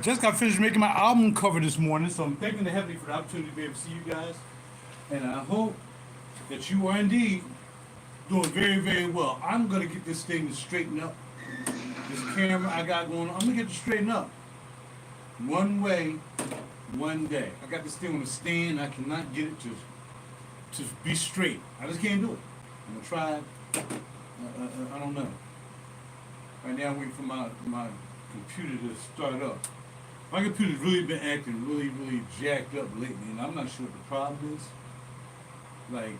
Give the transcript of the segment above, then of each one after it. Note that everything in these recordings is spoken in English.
just got finished making my album cover this morning, so I'm thanking the Heavenly for the opportunity to be able to see you guys. And I hope that you are indeed doing very, very well. I'm going to get this thing straightened up. This camera I got going on, I'm going to get it straightened up. One way, one day. I got this thing on a stand. I cannot get it to be straight. I just can't do it. I'm going to try. I don't know. Right now I'm waiting for my computer to start up. My computer's really been acting really, really jacked up lately, and I'm not sure what the problem is. Like,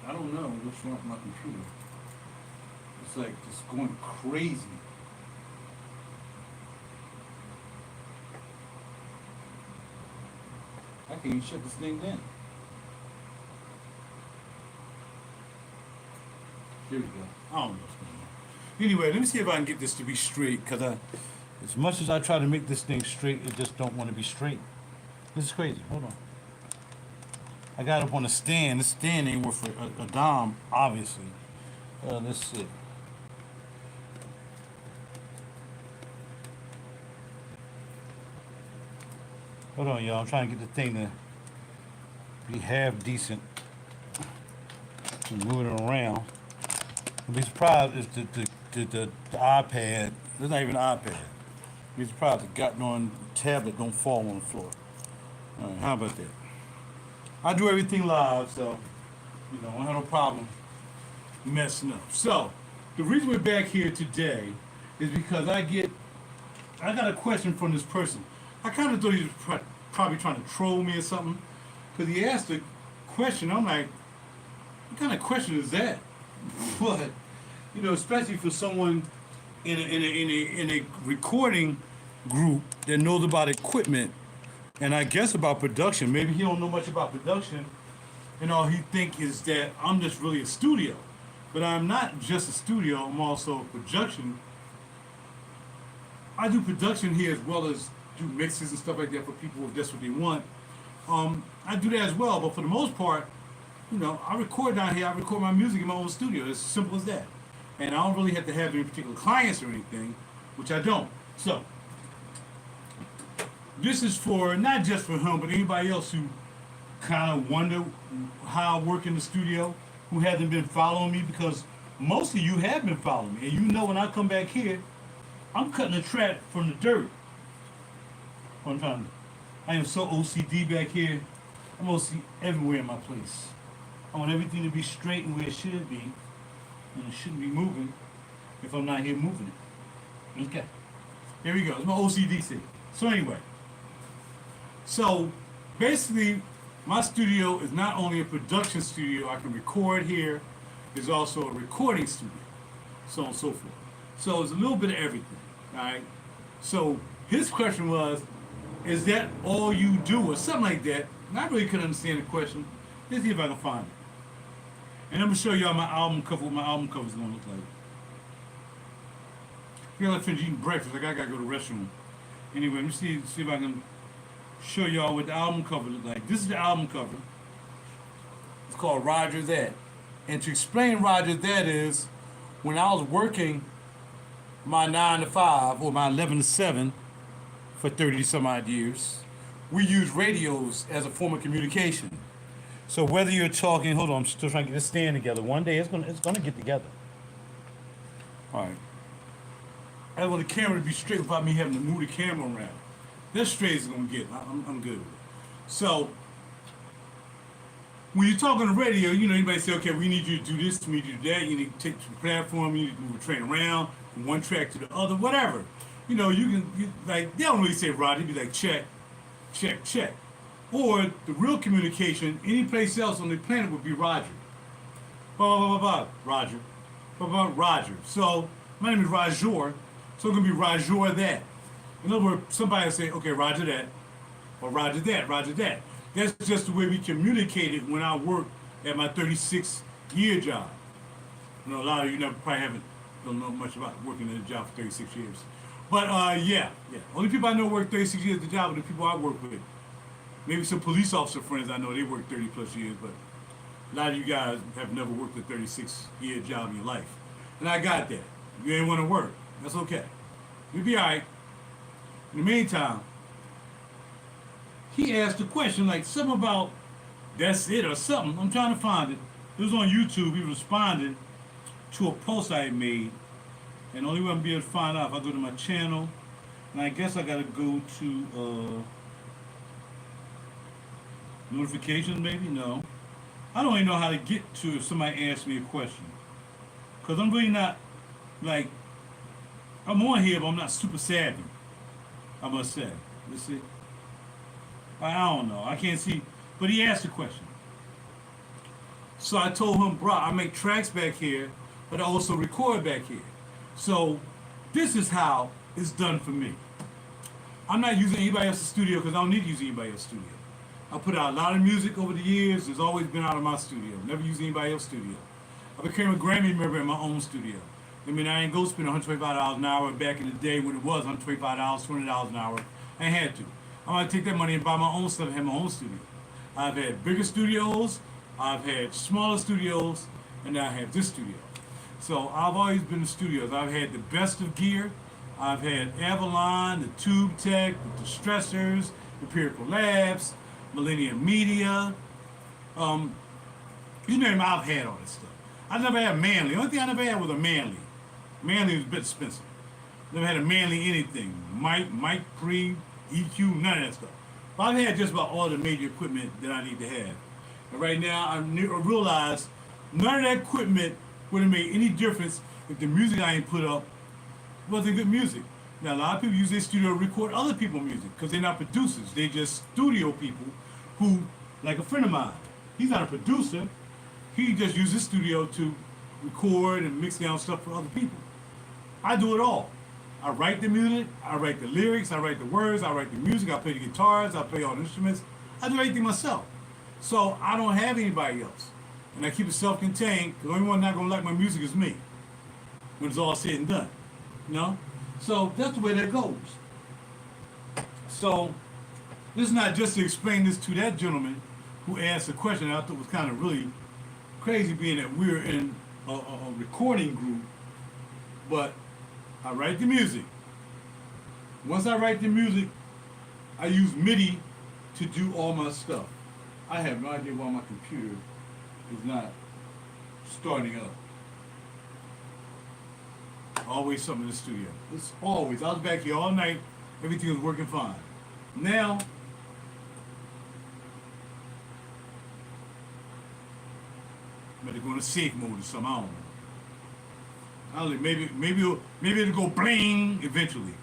I don't know what's wrong with my computer. It's like just going crazy. I can't even shut this thing down. Here we go. I don't know what's going on. Anyway, let me see if I can get this to be straight, because as much as I try to make this thing straight, it just don't want to be straight. This is crazy. Hold on. I got it up on a stand. This stand ain't worth a dime, obviously. Let's see. Hold on, y'all. I'm trying to get the thing to be half decent. I'm moving it around. I'd be surprised if the iPad, there's not even an iPad. I'd be surprised the goddamn tablet don't fall on the floor. All right, how about that? I do everything live, so, I have no problem messing up. So, the reason we're back here today is because I got a question from this person. I kind of thought he was probably trying to troll me or something, because he asked a question. I'm like, what kind of question is that? But, especially for someone in a recording group that knows about equipment, and I guess about production. Maybe he don't know much about production, and all he think is that I'm just really a studio. But I'm not just a studio, I'm also a production. I do production here as well as do mixes and stuff like that for people if that's what they want. I do that as well, but for the most part, I record down here, I record my music in my own studio. It's as simple as that. And I don't really have to have any particular clients or anything, which I don't. So, this is for, not just for him, but anybody else who kind of wonder how I work in the studio, who hasn't been following me, because mostly you have been following me. And when I come back here, I'm cutting the track from the dirt. I am so OCD back here. I'm OCD everywhere in my place. I want everything to be straight and where it should be. And it shouldn't be moving if I'm not here moving it. Okay. Here we go. It's my OCD thing. So anyway. So basically, my studio is not only a production studio. I can record here. It's also a recording studio. So on and so forth. So it's a little bit of everything. Alright? So his question was, is that all you do? Or something like that. And I really couldn't understand the question. Let's see if I can find it. And I'm going to show y'all my album cover, what my album cover is going to look like. I gotta finish eating breakfast. I gotta go to the restroom. Anyway, let me see if I can show y'all what the album cover looks like. This is the album cover. It's called RaJuR That. And to explain RaJuR That is, when I was working my 9 to 5 or my 11 to 7 for 30 some odd years, we used radios as a form of communication. So whether you're talking, hold on, I'm still trying to get this stand together. One day it's gonna get together. All right. I want the camera to be straight without me having to move the camera around. That's straight as it's gonna get. I'm good with it. So when you talk on the radio, anybody say, okay, we need you to do this, we need you to do that, you need to take to the platform, you need to move a train around from one track to the other, whatever. You like, they don't really say Roger, they be like, check, check, check. Or the real communication, any place else on the planet would be Roger. Blah, blah, blah, blah, Roger. Blah, blah, Roger. So, my name is RaJuR, so it's going to be RaJuR That. In other words, somebody will say, okay, Roger that, or Roger that, Roger that. That's just the way we communicated when I worked at my 36-year job. A lot of you don't know much about working at a job for 36 years. But, yeah. Only people I know work 36 years at the job are the people I work with. Maybe some police officer friends I know, they work 30 plus years, but a lot of you guys have never worked a 36-year job in your life. And I got that. You ain't want to work. That's okay. You'll be all right. In the meantime, he asked a question like something about that's it or something. I'm trying to find it. It was on YouTube. He responded to a post I had made, and the only way I'm be able to find out if I go to my channel, and I guess I gotta go to notifications. Maybe no. I don't even know how to get to if somebody asks me a question, cause I'm really not like I'm on here, but I'm not super savvy. I must say. Let's see. I don't know. I can't see. But he asked a question. So I told him, bro, I make tracks back here, but I also record back here. So this is how it's done for me. I'm not using anybody else's studio because I don't need to use anybody else's studio. I put out a lot of music over the years. It's always been out of my studio. Never used anybody else's studio. I became a Grammy member in my own studio. I mean, I ain't go spend $125 an hour back in the day when it was $125, $20 an hour. I ain't had to. I'm gonna take that money and buy my own stuff and have my own studio. I've had bigger studios, I've had smaller studios, and now I have this studio. So I've always been in studios. I've had the best of gear. I've had Avalon, the Tube Tech, the Distressors, Empirical Labs, Millennium Media. You name it, I've had all this stuff. I never had Manly. The only thing I never had was a Manly. Manly was a bit expensive. Never had a Manly anything. Mic Pre, EQ, none of that stuff. But I've had just about all the major equipment that I need to have. And right now, I realize none of that equipment would have made any difference if the music I ain't put up wasn't good music. Now, a lot of people use their studio to record other people's music because they're not producers. They're just studio people who, like a friend of mine, he's not a producer. He just uses his studio to record and mix down stuff for other people. I do it all. I write the music, I write the lyrics, I write the words, I write the music, I play the guitars, I play all the instruments. I do everything myself. So I don't have anybody else. And I keep it self-contained because the only one not going to like my music is me when it's all said and done. You know? So that's the way that goes. So this is not just to explain this to that gentleman who asked a question I thought was kind of really crazy, being that we're in a recording group, but I write the music. Once I write the music, I use MIDI to do all my stuff. I have no idea why my computer is not starting up. Always something in the studio. It's always. I was back here all night. Everything was working fine. Now, I'm going to go into safe mode or something. I don't know. I don't know, maybe it'll go bling eventually.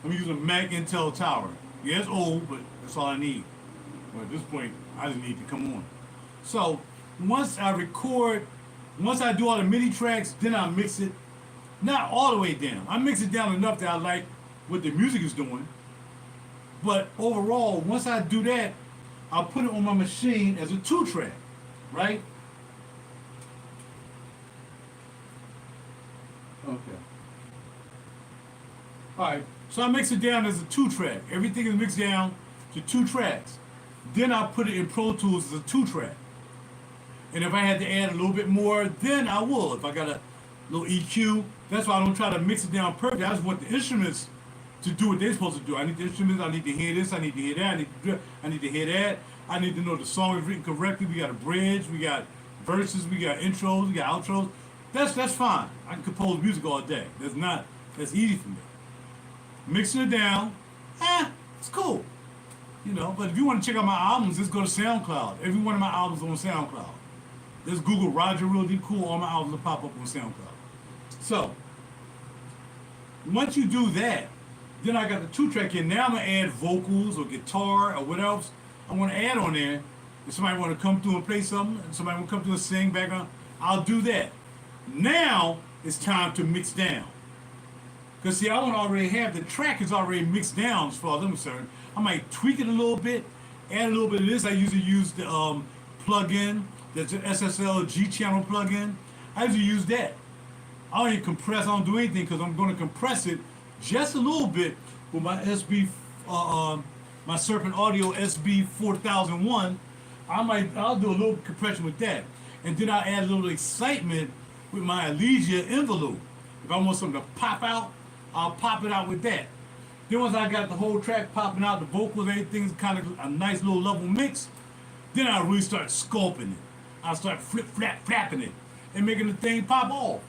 I'm using a Mac Intel Tower. Yeah, it's old, but that's all I need. But at this point, I just need to come on. So once I record, once I do all the MIDI tracks, then I mix it. Not all the way down. I mix it down enough that I like what the music is doing. But overall, once I do that, I'll put it on my machine as a 2-track, right? Okay. Alright, so I mix it down as a 2-track. Everything is mixed down to 2 tracks. Then I'll put it in Pro Tools as a 2-track. And if I had to add a little bit more, then I will. If I got a little EQ, that's why I don't try to mix it down perfectly. I just want the instruments to do what they're supposed to do. I need the instruments, I need to hear this, I need to hear that, I need to hear that. I need to know the song is written correctly. We got a bridge, we got verses, we got intros, we got outros. That's fine. I can compose music all day. That's easy for me. Mixing it down, it's cool. You know, but if you want to check out my albums, just go to SoundCloud. Every one of my albums is on SoundCloud. Just Google RaJuR realdeepkool, all my albums will pop up on SoundCloud. So, once you do that, then I got the 2-track in. Now I'm going to add vocals or guitar or what else I want to add on there. If somebody want to come through and play something, and somebody want to come through and sing background, I'll do that. Now it's time to mix down. Because see, I don't already have, the track is already mixed down as far as I'm concerned. I might tweak it a little bit, add a little bit of this. I usually use the plug-in, that's an SSL G channel plug-in. I usually use that. I don't even compress, I don't do anything because I'm going to compress it just a little bit with my my Serpent Audio SB 4001. I'll do a little compression with that. And then I'll add a little excitement with my Elysia envelope. If I want something to pop out, I'll pop it out with that. Then once I got the whole track popping out, the vocals, everything's kind of a nice little level mix, then I really start sculpting it. I start flapping it and making the thing pop off.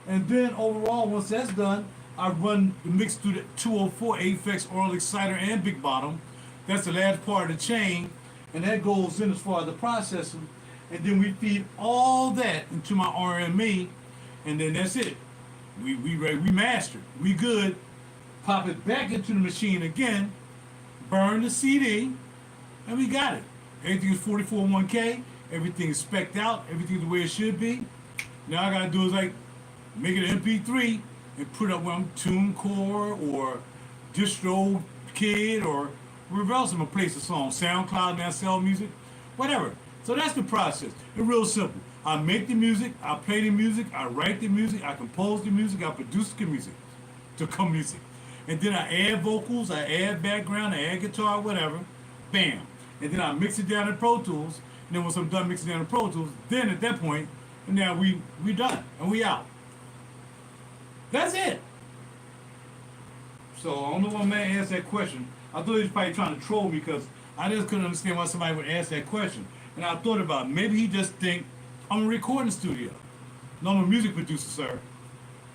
And then overall, once that's done, I run the mix through the 204 Aphex Oral Exciter and Big Bottom. That's the last part of the chain, and that goes in as far as the processing. And then we feed all that into my RME, and then that's it. We ready, we mastered, we good. Pop it back into the machine again, burn the CD, and we got it. Everything is 44.1K, everything is spec'd out, everything's the way it should be. Now I gotta do is like make it an MP3 and put it up on TuneCore or DistroKid or wherever else I'm gonna place the song. SoundCloud, now sell music, whatever. So that's the process. It's real simple. I make the music, I play the music, I write the music, I compose the music, I produce the music, music. And then I add vocals, I add background, I add guitar, whatever. Bam. And then I mix it down in Pro Tools. And then once I'm done mixing down in Pro Tools, then at that point, now we done and we out. That's it. So I don't know why man asked that question. I thought he was probably trying to troll me because I just couldn't understand why somebody would ask that question. And I thought about it. Maybe he just think I'm a recording studio. No, I'm a music producer, sir.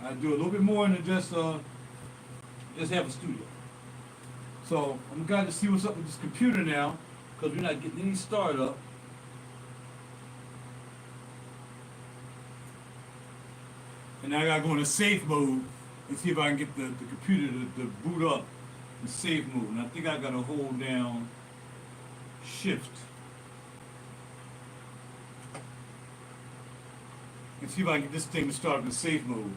I do a little bit more than just have a studio. So I'm glad to see what's up with this computer now, because we're not getting any startup. And now I gotta go into safe mode and see if I can get the computer to boot up in safe mode. And I think I gotta hold down shift and see if I can get this thing to start up in safe mode.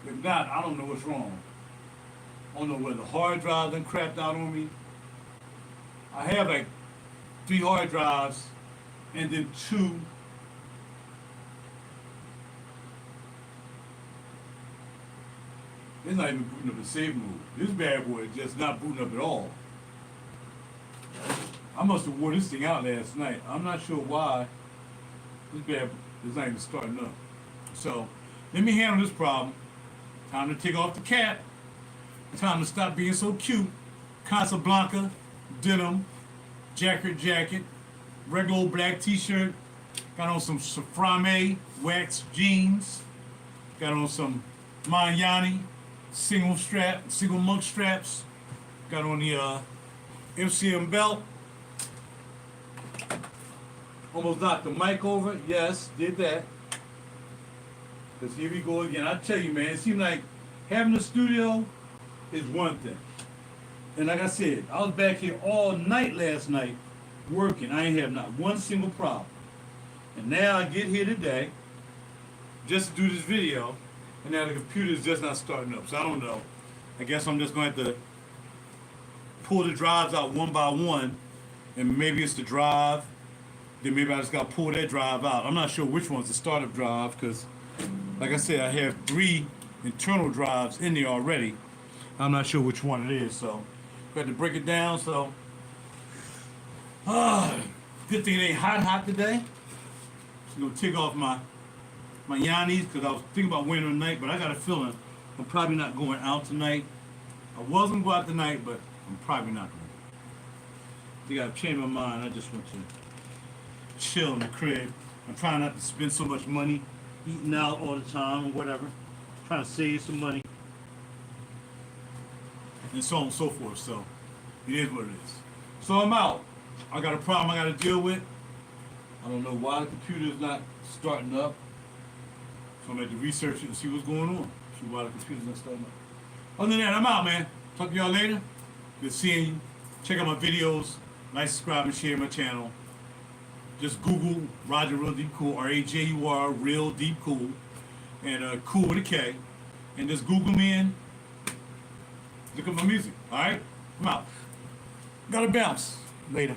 If not, I don't know what's wrong. I don't know whether the hard drive done crapped out on me. I have like 3 hard drives and then 2 it's not even booting up in safe mode. This bad boy is just not booting up at all. I must have wore this thing out last night. I'm not sure why this bad is not even starting up. So let me handle this problem. Time to take off the cap. Time to stop being so cute. Casablanca, denim, jacket, regular old black t-shirt. Got on some Frame wax jeans. Got on some Magnani single monk straps. Got on the MCM belt. Almost knocked the mic over. Yes, did that. Because here we go again. I tell you, man, it seems like having a studio is one thing. And like I said, I was back here all night last night working. I ain't have not one single problem. And now I get here today just to do this video, and now the computer is just not starting up. So I don't know. I guess I'm just going to have to pull the drives out one by one, and maybe it's the drive. Then maybe I just got to pull that drive out. I'm not sure which one's the startup drive because, like I said, I have 3 internal drives in there already. I'm not sure which one it is, so got to break it down. So, good thing it ain't hot today. Just gonna take off my Yannis because I was thinking about wearing them tonight, but I got a feeling I'm probably not going out tonight. I was gonna go out tonight, but I'm probably not going. I think I've changed my mind. I just want to chill in the crib. I'm trying not to spend so much money eating out all the time or whatever. Trying to save some money. And so on and so forth. So it is what it is. So I'm out. I got a problem I got to deal with. I don't know why the computer is not starting up. So I'm going to research it and see what's going on. See why the computer's not starting up. Other than that, I'm out, man. Talk to y'all later. Good seeing you. Check out my videos. Like, subscribe, and share my channel. Just Google RaJuR realdeepkool, RaJuR realdeepkool, and cool with a K. And just Google me and look at my music. All right? I'm out. Gotta bounce. Later.